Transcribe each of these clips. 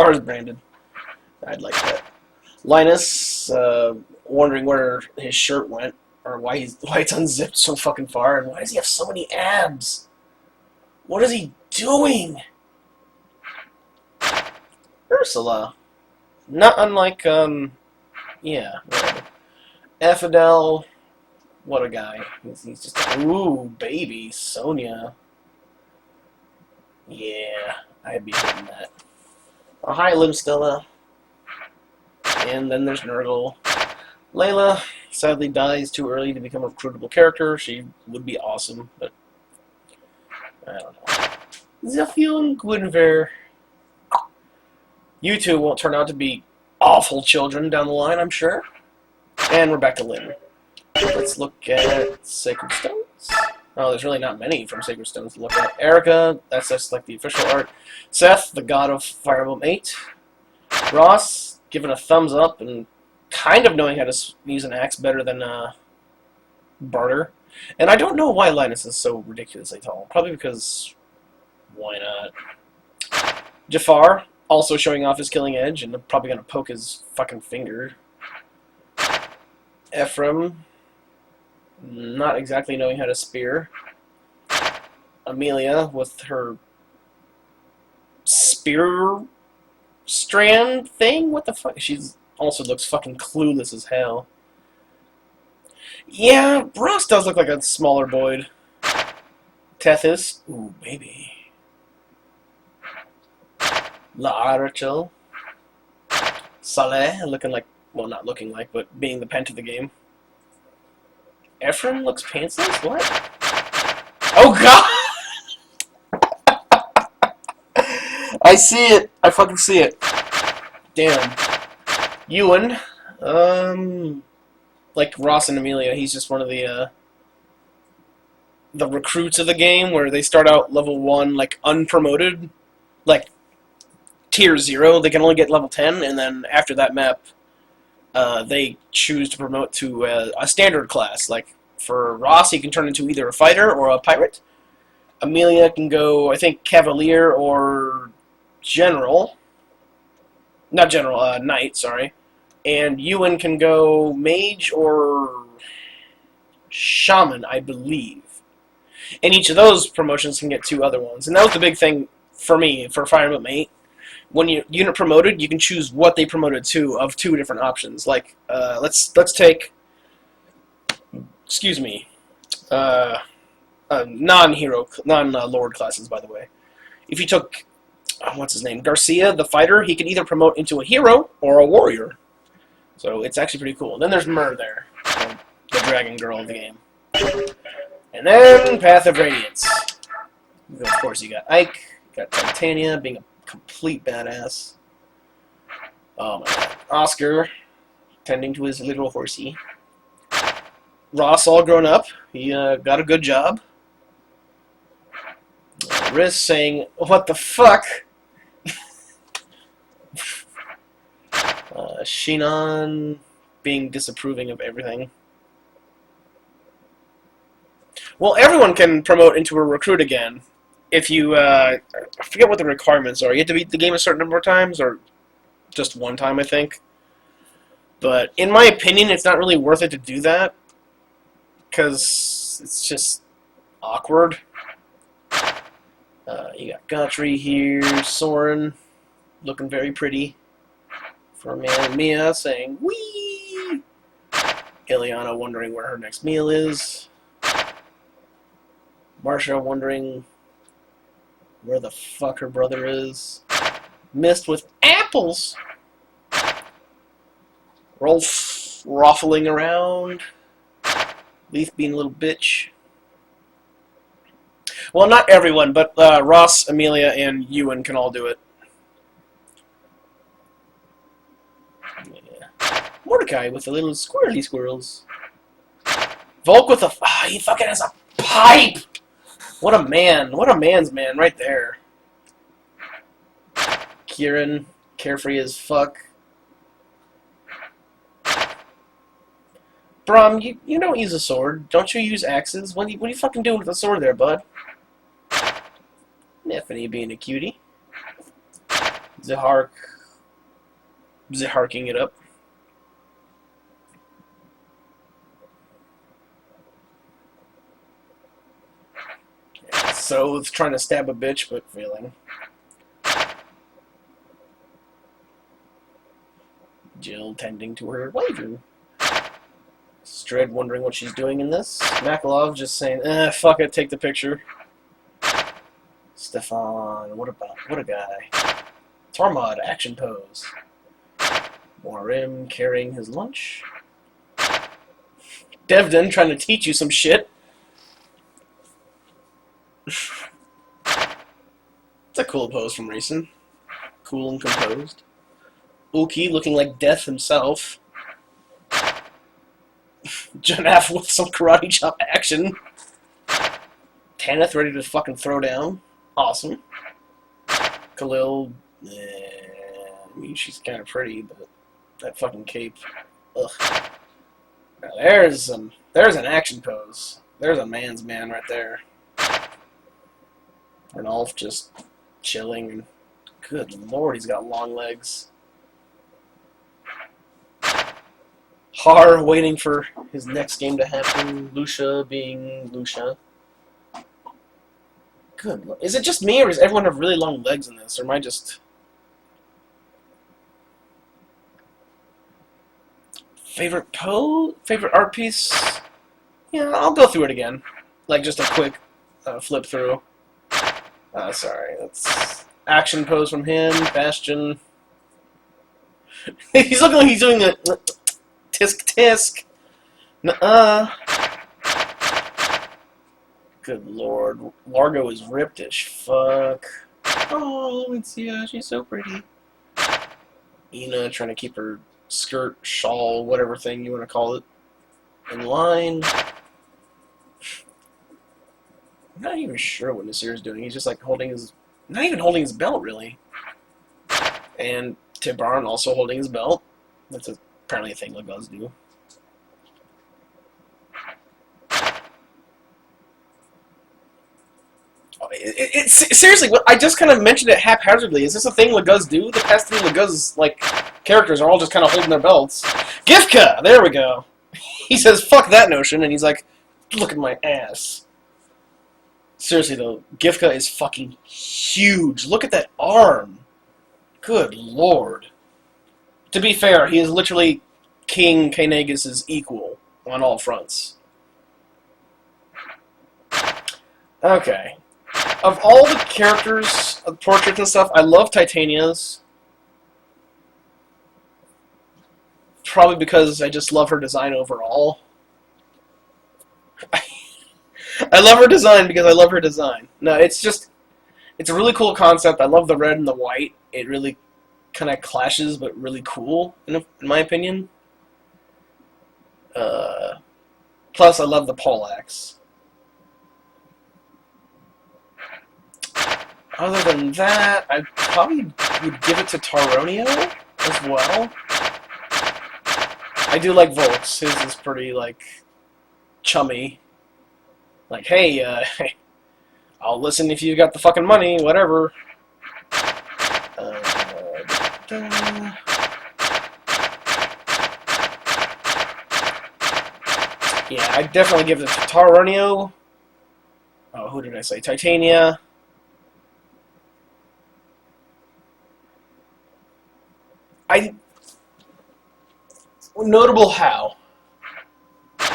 Jafar's branded. I'd like that. Linus, wondering where his shirt went, or why it's unzipped so fucking far, and why does he have so many abs? What is he doing? Ursula. Not unlike, yeah, whatever. Effadel, what a guy. He's just, ooh, baby, Sonia. Yeah, I'd be hitting that. Oh, hi, Limstella. And then there's Nurgle. Layla sadly dies too early to become a recruitable character. She would be awesome, but I don't know. Zephyr and Gwynver. You two won't turn out to be awful children down the line, I'm sure. And we're back to Lynn. Let's look at Sacred Stones. Oh, there's really not many from Sacred Stones to look at. Erica, that's just like the official art. Seth, the god of Fire Emblem 8. Ross, giving a thumbs up and kind of knowing how to use an axe better than Barter. And I don't know why Linus is so ridiculously tall. Probably because, why not? Jafar, also showing off his killing edge and probably going to poke his fucking finger. Ephraim, not exactly knowing how to spear. Amelia with her spear strand thing? What the fuck? She also looks fucking clueless as hell. Yeah, Ross does look like a smaller Boyd. Tethys, ooh, baby. La Arachel. Saleh, looking like, well, not looking like, but being the pent of the game. Ephraim looks pantsless? What? Oh, God! I see it. I fucking see it. Damn. Ewan, like Ross and Amelia, he's just one of the recruits of the game, where they start out level 1, like, unpromoted, like, tier 0, they can only get level 10, and then after that map, they choose to promote to a standard class. Like, for Ross, he can turn into either a fighter or a pirate. Amelia can go, I think, Cavalier or General. Not General, Knight, sorry. And Ewan can go Mage or Shaman, I believe. And each of those promotions can get 2 other ones. And that was the big thing for me, for Fire Emblem 8. When you unit promoted, you can choose what they promoted to of 2 different options. Like, let's take, excuse me, non-hero, non-lord classes, by the way. If you took, what's his name, Garcia, the fighter, he could either promote into a hero or a warrior. So it's actually pretty cool. Then there's Myr there, the dragon girl of the game. And then Path of Radiance. Of course, you got Ike, you got Titania being a complete badass. Oh my god. Oscar, tending to his little horsey. Ross, all grown up. He got a good job. Riz saying, what the fuck? Shinon being disapproving of everything. Well, everyone can promote into a recruit again. If you, I forget what the requirements are. You have to beat the game a certain number of times, or just one time, I think. But in my opinion, it's not really worth it to do that, because it's just awkward. You got Gotri here, Soren, looking very pretty. For Mia saying, wee! Ileana wondering where her next meal is. Marcia wondering where the fuck her brother is. Mist with apples! Rolf ruffling around. Leaf being a little bitch. Well, not everyone, but Ross, Amelia, and Ewan can all do it. Yeah. Mordecai with the little squirrely squirrels. Volk with a... Oh, he fucking has a pipe! What a man. What a man's man right there. Kieran, carefree as fuck. Brom, you don't use a sword. Don't you use axes? What are you fucking doing with a sword there, bud? Neffany being a cutie. Zahar Ziharking it up. So it's trying to stab a bitch, but failing. Jill tending to her waifu. Stryd wondering what she's doing in this. Makalov just saying, fuck it, take the picture. Stefan, what a guy. Tormod, action pose. Morim carrying his lunch. Devden trying to teach you some shit. It's a cool pose from Racing. Cool and composed. Uki looking like death himself. Janaf with some karate chop action. Tanith ready to fucking throw down. Awesome. Khalil, I mean, she's kind of pretty, but that fucking cape. Ugh. Now there's an action pose. There's a man's man right there. Renolf just chilling, and good lord, he's got long legs. Har waiting for his next game to happen. Lucia being Lucia. Good. Is it just me, or does everyone have really long legs in this, or am I just... Favorite art piece? Yeah, I'll go through it again. Like, just a quick flip through. Sorry, that's... Action pose from him, Bastion. He's looking like he's doing a... Tisk tisk. Nuh-uh. Good lord. Largo is ripped as fuck. Oh, yeah, she's so pretty. Ina trying to keep her skirt, shawl, whatever thing you want to call it, in line. I'm not even sure what Nasir's doing. He's just like holding his... Not even holding his belt, really. And Tibaran also holding his belt. That's apparently a thing Laguz do. Seriously, I just kind of mentioned it haphazardly. Is this a thing Laguz do? The past three Laguz, like, characters are all just kind of holding their belts. Gifka! There we go. He says, fuck that notion, and he's like, look at my ass. Seriously, though, Gifka is fucking huge. Look at that arm. Good lord. To be fair, he is literally King Kaenagus' equal on all fronts. Okay. Of all the characters, portraits and stuff, I love Titania's. Probably because I just love her design overall. I love her design because I love her design. No, it's a really cool concept. I love the red and the white. It really kind of clashes, but really cool, in my opinion. Plus, I love the poleaxe. Other than that, I probably would give it to Taronio as well. I do like Volks. His is pretty, like, chummy. Like, hey, I'll listen if you got the fucking money, whatever. Yeah, I'd definitely give it to Taronio. Oh, who did I say? Titania. Notable how?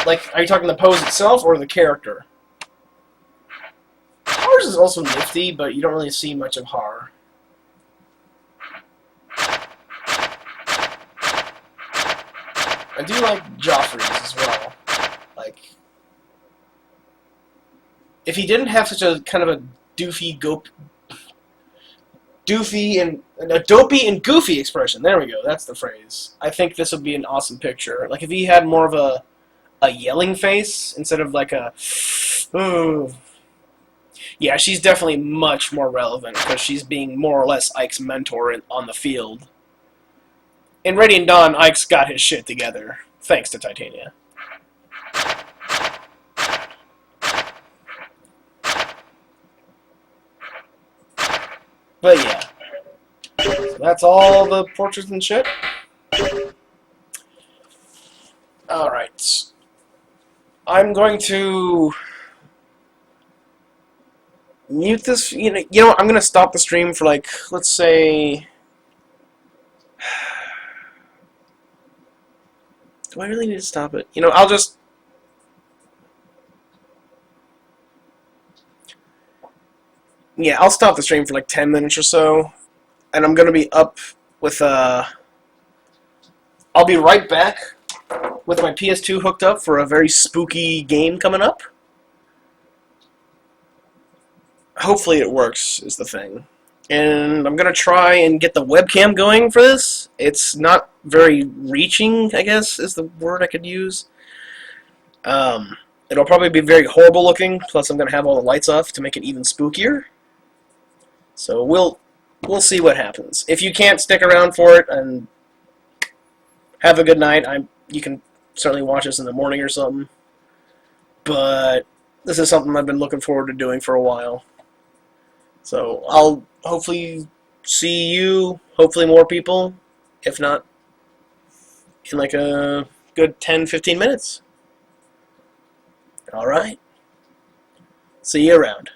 Like, are you talking the pose itself or the character? Har's is also nifty, but you don't really see much of Har. I do like Joffrey's as well. Like, if he didn't have such a kind of a dopey and goofy expression. There we go. That's the phrase. I think this would be an awesome picture. Like if he had more of a yelling face instead of like a, ooh. Yeah, she's definitely much more relevant because she's being more or less Ike's mentor on the field. In Radiant Dawn, Ike's got his shit together, thanks to Titania. But yeah, so that's all the portraits and shit. Alright. I'm going to mute this. You know, I'm going to stop the stream for, like, let's say... Do I really need to stop it? You know, I'll just... Yeah, I'll stop the stream for like 10 minutes or so. And I'm going to be up with, I'll be right back with my PS2 hooked up for a very spooky game coming up. Hopefully it works, is the thing. And I'm going to try and get the webcam going for this. It's not very reaching, I guess, is the word I could use. It'll probably be very horrible looking, plus I'm going to have all the lights off to make it even spookier. So we'll see what happens. If you can't stick around for it, and have a good night. You can certainly watch this in the morning or something. But this is something I've been looking forward to doing for a while. So I'll hopefully see you, hopefully more people, if not in like a good 10-15 minutes. Alright. See you around.